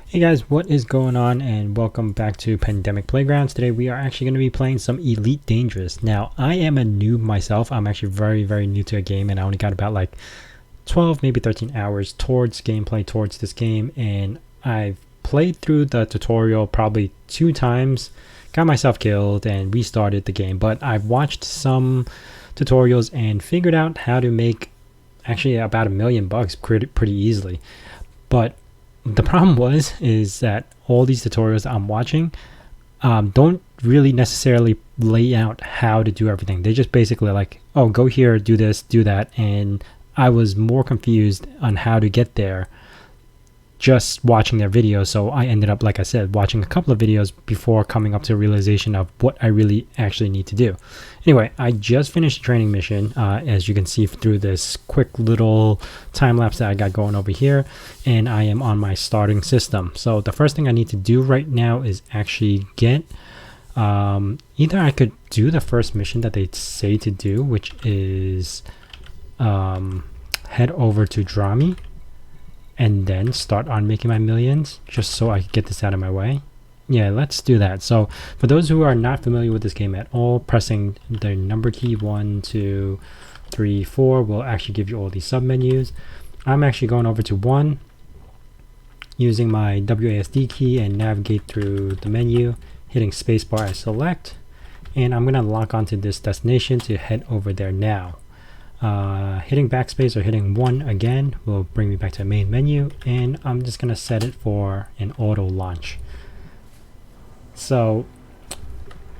Hey guys, what is going on, and welcome back to Pandemic Playgrounds. Today we are actually going to be playing some Elite Dangerous. Now, I am a noob myself. I'm actually very new to a game, and I only got about like 12, maybe 13 hours towards gameplay towards this game, and I've played through the tutorial probably 2 times, got myself killed, and restarted the game. But I've watched some tutorials and figured out how to make actually about $1,000,000 pretty easily. But the problem is that all these tutorials I'm watching don't really necessarily lay out how to do everything. They just basically like, oh, go here, do this, do that, and I was more confused on how to get there just watching their videos. So I ended up, like I said, watching a couple of videos before coming up to a realization of what I really actually need to do. Anyway, I just finished a training mission, as you can see through this quick little time lapse that I got going over here, and I am on my starting system. So the first thing I need to do right now is actually get either I could do the first mission that they say to do, which is head over to Drami and then start on making my millions, just so I can get this out of my way. Yeah, let's do that. So for those who are not familiar with this game at all, pressing the number key 1, 2, 3, 4 will actually give you all these sub menus. I'm actually going over to 1 using my WASD key and navigate through the menu, hitting spacebar as select, and I'm gonna lock onto this destination to head over there now. Hitting backspace or hitting 1 again will bring me back to the main menu, and I'm just gonna set it for an auto launch. So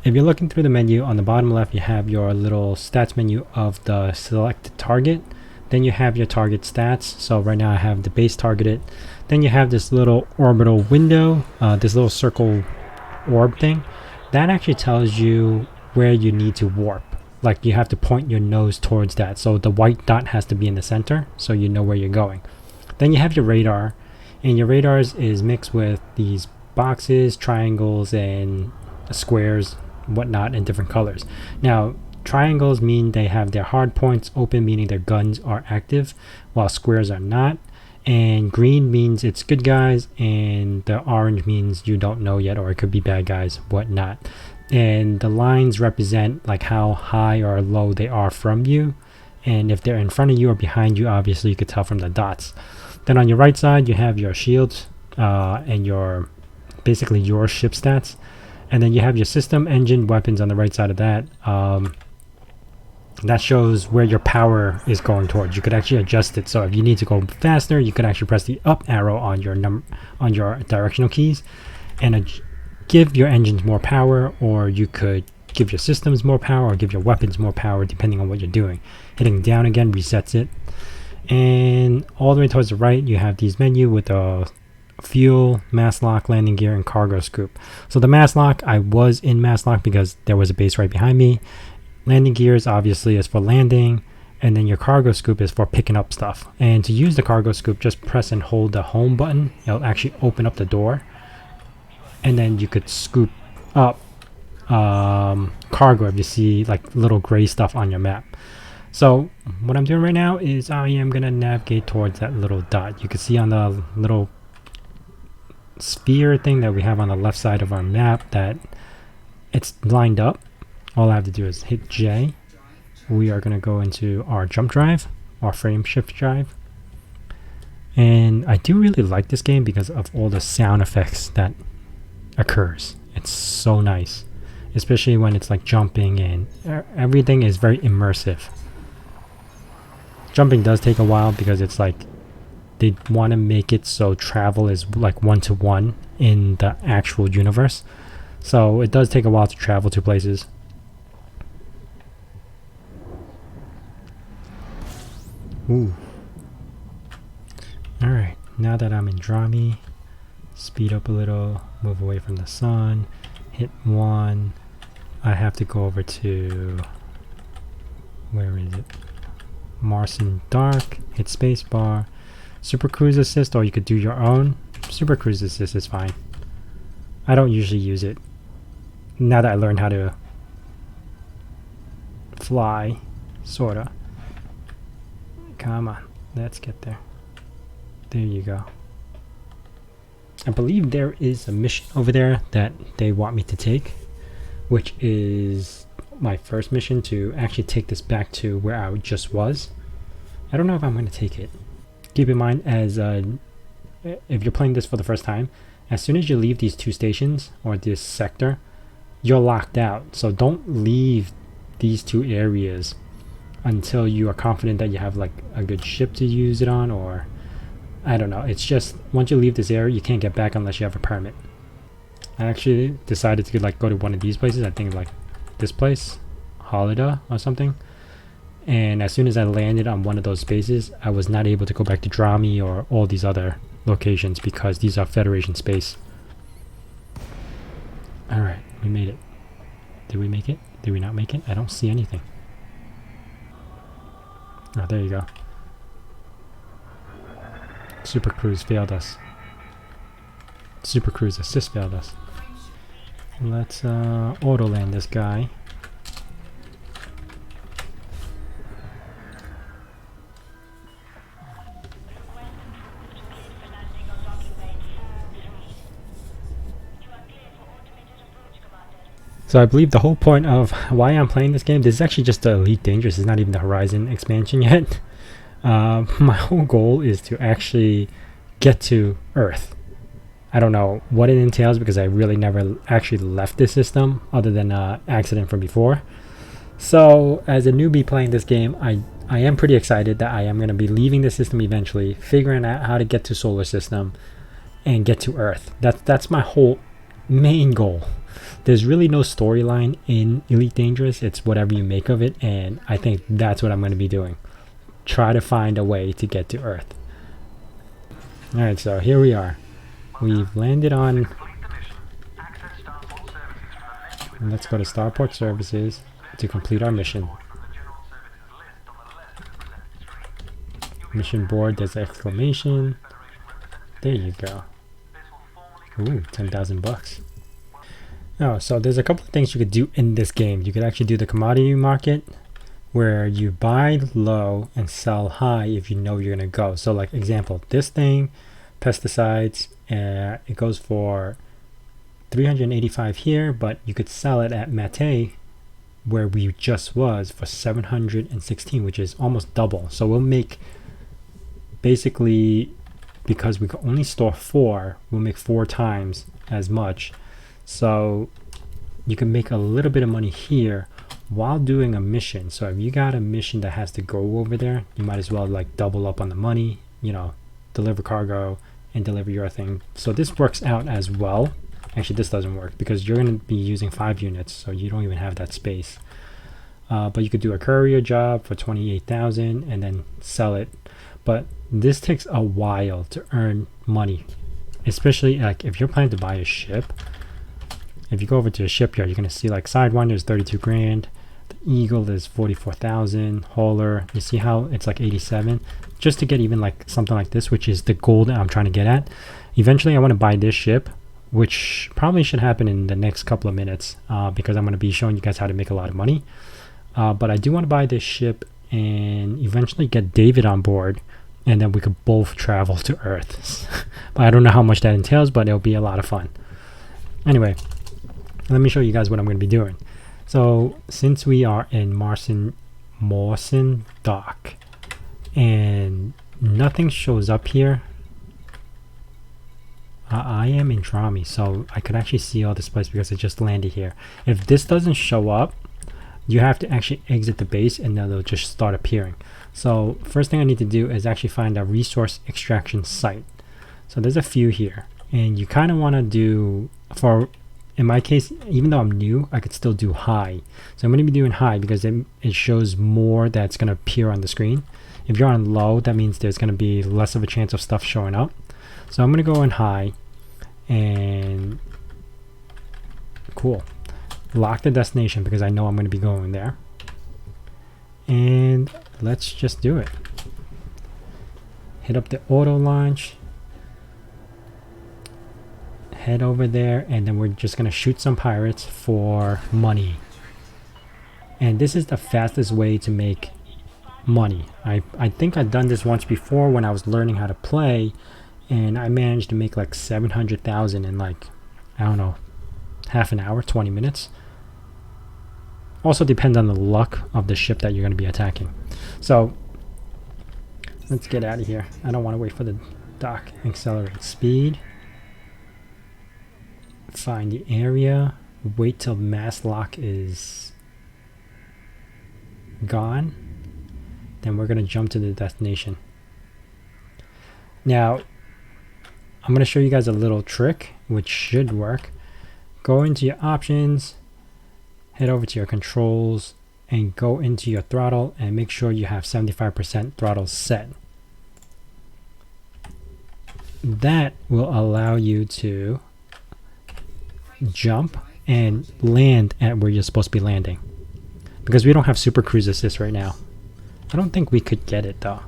if you're looking through the menu, on the bottom left you have your little stats menu of the selected target. Then you have your target stats. So right now I have the base targeted. Then you have this little orbital window, this little circle orb thing that actually tells you where you need to warp. Like, you have to point your nose towards that, so the white dot has to be in the center so you know where you're going. Then you have your radar, and your radars is mixed with these boxes, triangles, and squares, whatnot, in different colors. Now, triangles mean they have their hard points open, meaning their guns are active, while squares are not. And green means it's good guys, and the orange means you don't know yet, or it could be bad guys, whatnot. And the lines represent like how high or low they are from you, and if they're in front of you or behind you, obviously you could tell from the dots. Then on your right side you have your shields, and your basically your ship stats, and then you have your system, engine, weapons on the right side of that. That shows where your power is going towards. You could actually adjust it, so if you need to go faster, you could actually press the up arrow on your directional keys and give your engines more power, or you could give your systems more power or give your weapons more power depending on what you're doing. Hitting down again resets it. And all the way towards the right you have these menu with the fuel, mass lock, landing gear, and cargo scoop. So the mass lock, I was in mass lock because there was a base right behind me. Landing gears obviously is for landing, and then your cargo scoop is for picking up stuff. And to use the cargo scoop, just press and hold the home button. It'll actually open up the door, and then you could scoop up cargo if you see like little gray stuff on your map. So what I'm doing right now is I am going to navigate towards that little dot. You can see on the little sphere thing that we have on the left side of our map that it's lined up. All I have to do is hit J. We are going to go into our jump drive, our frame shift drive. And I do really like this game because of all the sound effects that occurs. It's so nice, especially when it's like jumping, and everything is very immersive. Jumping does take a while because it's like they want to make it so travel is like one-to-one in the actual universe, so it does take a while to travel to places. Ooh. Alright, now that I'm in Drami, speed up a little, move away from the sun, hit 1. I have to go over to, where is it? Martian Dark, hit spacebar, Super Cruise Assist, or you could do your own. Super Cruise Assist is fine. I don't usually use it. Now that I learned how to fly, sorta. Come on, let's get there. There you go. I believe there is a mission over there that they want me to take, which is my first mission to actually take this back to where I just was. I don't know if I'm going to take it. Keep in mind, as if you're playing this for the first time, as soon as you leave these 2 stations or this sector, you're locked out. So don't leave these 2 areas until you are confident that you have like a good ship to use it on, or I don't know. It's just once you leave this area, you can't get back unless you have a permit. I actually decided to like go to one of these places. I think like this place, Holiday or something. And as soon as I landed on one of those spaces, I was not able to go back to Drami or all these other locations because these are Federation space. Alright, we made it. Did we make it? Did we not make it? I don't see anything. Oh, there you go. Super Cruise failed us. Super Cruise assist failed us. Let's auto land this guy. So I believe the whole point of why I'm playing this game, this is actually just the Elite Dangerous. It's not even the Horizon expansion yet. My whole goal is to actually get to Earth. I don't know what it entails because I really never actually left this system other than an accident from before. So as a newbie playing this game, I am pretty excited that I am going to be leaving the system eventually, figuring out how to get to Solar System and get to Earth. That's my whole main goal. There's really no storyline in Elite Dangerous. It's whatever you make of it, and I think that's what I'm going to be doing. Try to find a way to get to Earth. Alright, so here we are. We've landed on... And let's go to Starport Services to complete our mission. Mission board, there's an exclamation. There you go. Ooh, 10,000 bucks. Oh, so there's a couple of things you could do in this game. You could actually do the commodity market, where you buy low and sell high if you know you're going to go. So like example, this thing, pesticides, it goes for 385 here, but you could sell it at Mate, where we just was, for 716, which is almost double. So we'll make, basically, because we can only store 4, we'll make 4 times as much. So you can make a little bit of money here while doing a mission. So if you got a mission that has to go over there, you might as well like double up on the money, you know, deliver cargo and deliver your thing. So this works out as well. Actually, this doesn't work because you're going to be using 5 units, so you don't even have that space. But you could do a courier job for 28,000 and then sell it. But this takes a while to earn money, especially like if you're planning to buy a ship. If you go over to a shipyard, you're going to see like Sidewinder is 32 grand. The Eagle is 44,000. Hauler, you see how it's like 87? Just to get even like something like this, which is the goal that I'm trying to get at. Eventually, I want to buy this ship, which probably should happen in the next couple of minutes because I'm going to be showing you guys how to make a lot of money. But I do want to buy this ship and eventually get David on board, and then we could both travel to Earth. But I don't know how much that entails, but it'll be a lot of fun. Anyway, let me show you guys what I'm going to be doing. So since we are in Mawson Dock and nothing shows up here, I am in Drami, so I could actually see all this place because I just landed here. If this doesn't show up, you have to actually exit the base and then they'll just start appearing. So first thing I need to do is actually find a resource extraction site. So there's a few here, and you kind of want to do, for in my case, even though I'm new, I could still do high. So I'm going to be doing high because it shows more that's going to appear on the screen. If you're on low, that means there's going to be less of a chance of stuff showing up. So I'm going to go in high and cool. Lock the destination because I know I'm going to be going there. And let's just do it. Hit up the auto launch. Head over there, and then we're just going to shoot some pirates for money. And this is the fastest way to make money. I think I've done this once before when I was learning how to play, and I managed to make like 700,000 in like, I don't know, half an hour, 20 minutes. Also depends on the luck of the ship that you're going to be attacking. So let's get out of here. I don't want to wait for the dock. Accelerate speed. Find the area. Wait till mass lock is gone. Then we're going to jump to the destination. Now, I'm going to show you guys a little trick, which should work. Go into your options, head over to your controls, and go into your throttle and make sure you have 75% throttle set. That will allow you to jump and land at where you're supposed to be landing. Because we don't have Super Cruise Assist right now. I don't think we could get it though.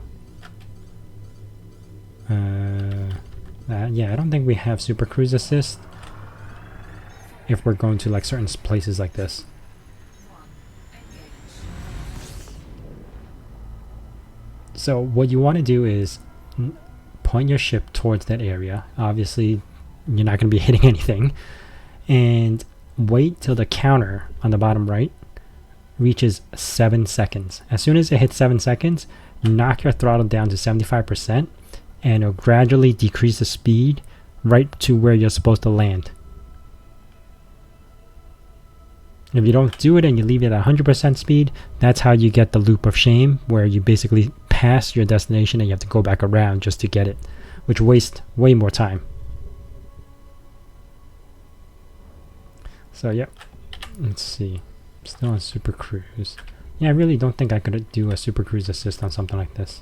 Yeah, I don't think we have Super Cruise Assist if we're going to like certain places like this. So what you want to do is point your ship towards that area. Obviously, you're not going to be hitting anything. And wait till the counter on the bottom right reaches 7 seconds. As soon as it hits 7 seconds, knock your throttle down to 75%, and it'll gradually decrease the speed right to where you're supposed to land. If you don't do it and you leave it at 100% speed, that's how you get the loop of shame, where you basically pass your destination and you have to go back around just to get it, which wastes way more time. So yep, let's see. Still on Super Cruise. Yeah, I really don't think I could do a Super Cruise Assist on something like this.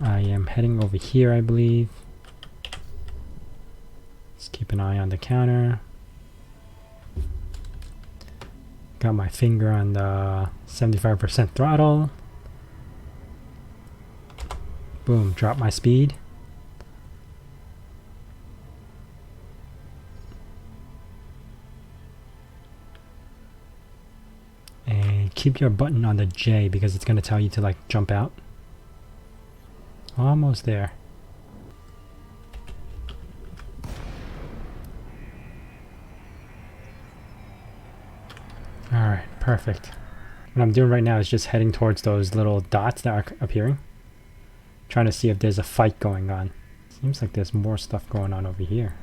I am heading over here, I believe. Let's keep an eye on the counter. Got my finger on the 75% throttle. Boom, drop my speed. And keep your button on the J because it's going to tell you to like jump out. Almost there. Alright, perfect. What I'm doing right now is just heading towards those little dots that are appearing. Trying to see if there's a fight going on. Seems like there's more stuff going on over here.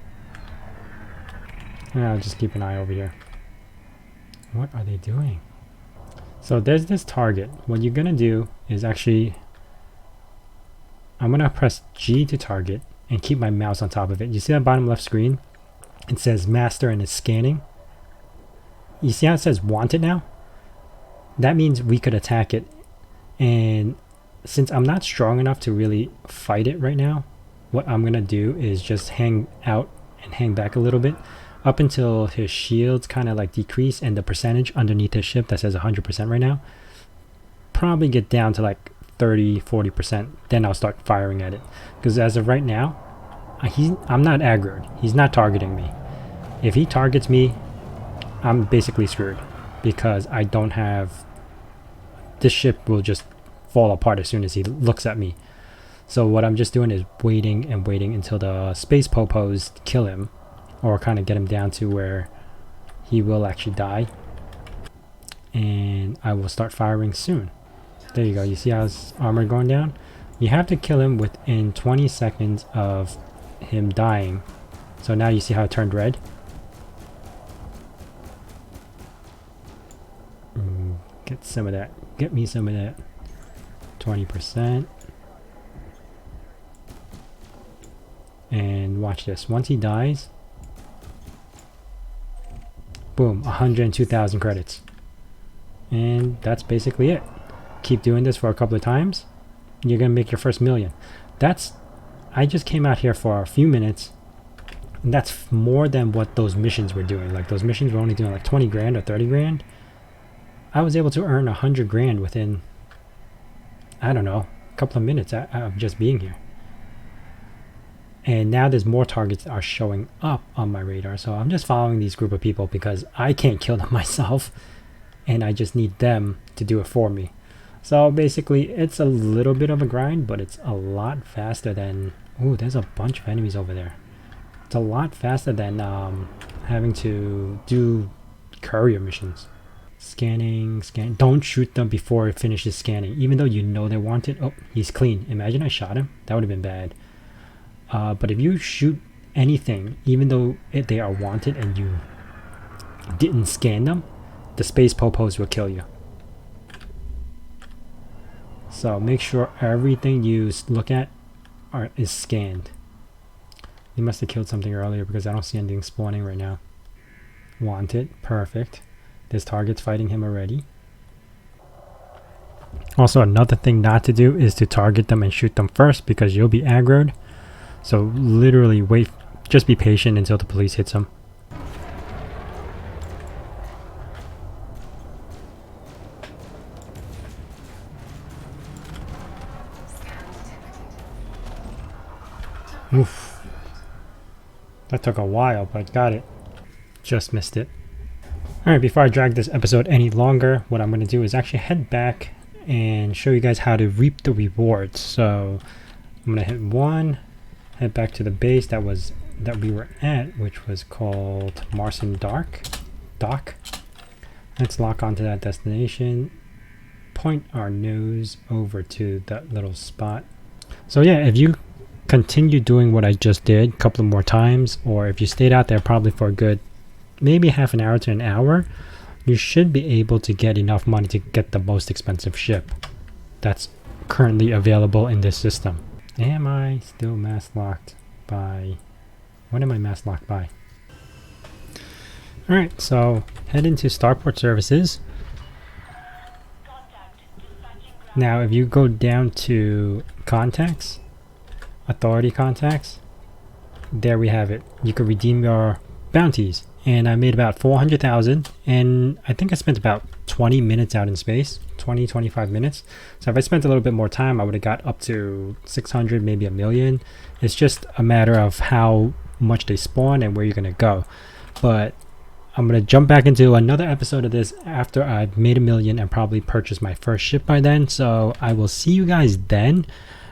Yeah, I'll just keep an eye over here. What are they doing? So there's this target. What you're going to do is actually... I'm going to press G to target and keep my mouse on top of it. You see that bottom left screen? It says master and it's scanning. You see how it says wanted now? That means we could attack it. And since I'm not strong enough to really fight it right now, what I'm going to do is just hang out and hang back a little bit up until his shields kind of like decrease and the percentage underneath his ship that says 100% right now probably get down to like 30-40%. Then I'll start firing at it, because as of right now I'm not aggroed. He's not targeting me. If he targets me, I'm basically screwed, because I don't have... This ship will just fall apart as soon as he looks at me. So what I'm just doing is waiting and waiting until the space popos kill him, or kind of get him down to where he will actually die, and I will start firing soon. There you go. You see how his armor going down? You have to kill him within 20 seconds of him dying. So now you see how it turned red? Get some of that. Get me some of that. 20%. And watch this. Once he dies, boom, 102,000 credits. And that's basically it. Keep doing this for a couple of times, you're gonna make your first million. I just came out here for a few minutes, and that's more than what those missions were doing. Like those missions were only doing like 20 grand or 30 grand. I was able to earn 100 grand within, I don't know, a couple of minutes of just being here. And now there's more targets that are showing up on my radar, so I'm just following these group of people because I can't kill them myself, and I just need them to do it for me. So basically, it's a little bit of a grind, but it's a lot faster than... Ooh, there's a bunch of enemies over there. It's a lot faster than having to do courier missions. Scanning, scan. Don't shoot them before it finishes scanning, even though you know they want it. Oh, he's clean. Imagine I shot him. That would have been bad. But if you shoot anything, even though they are wanted and you didn't scan them, the space popos will kill you. So make sure everything you look at is scanned. You must have killed something earlier because I don't see anything spawning right now. Wanted. Perfect. There's targets fighting him already. Also, another thing not to do is to target them and shoot them first because you'll be aggroed. So literally wait, just be patient until the police hits them. Oof. That took a while, but got it. Just missed it. Alright, before I drag this episode any longer, what I'm going to do is actually head back and show you guys how to reap the rewards. So I'm going to hit 1, head back to the base that we were at, which was called Marson Dock. Let's lock onto that destination. Point our nose over to that little spot. So yeah, if you continue doing what I just did a couple of more times, or if you stayed out there probably for a good maybe half an hour to an hour, you should be able to get enough money to get the most expensive ship that's currently available in this system. Am I still mass locked by... What am I mass locked by? Alright, so head into Starport Services. Now if you go down to Contacts, Authority Contacts, there we have it. You can redeem your bounties. And I made about 400,000, and I think I spent about 20 minutes out in space, 20-25 minutes. So if I spent a little bit more time, I would have got up to 600, maybe a million. It's just a matter of how much they spawn and where you're going to go. But I'm going to jump back into another episode of this after I've made a million and probably purchased my first ship by then. So I will see you guys then.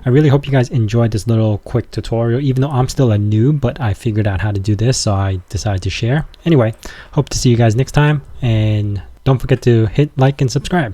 I really hope you guys enjoyed this little quick tutorial, even though I'm still a noob, but I figured out how to do this, so I decided to share. Anyway, hope to see you guys next time, and don't forget to hit like and subscribe.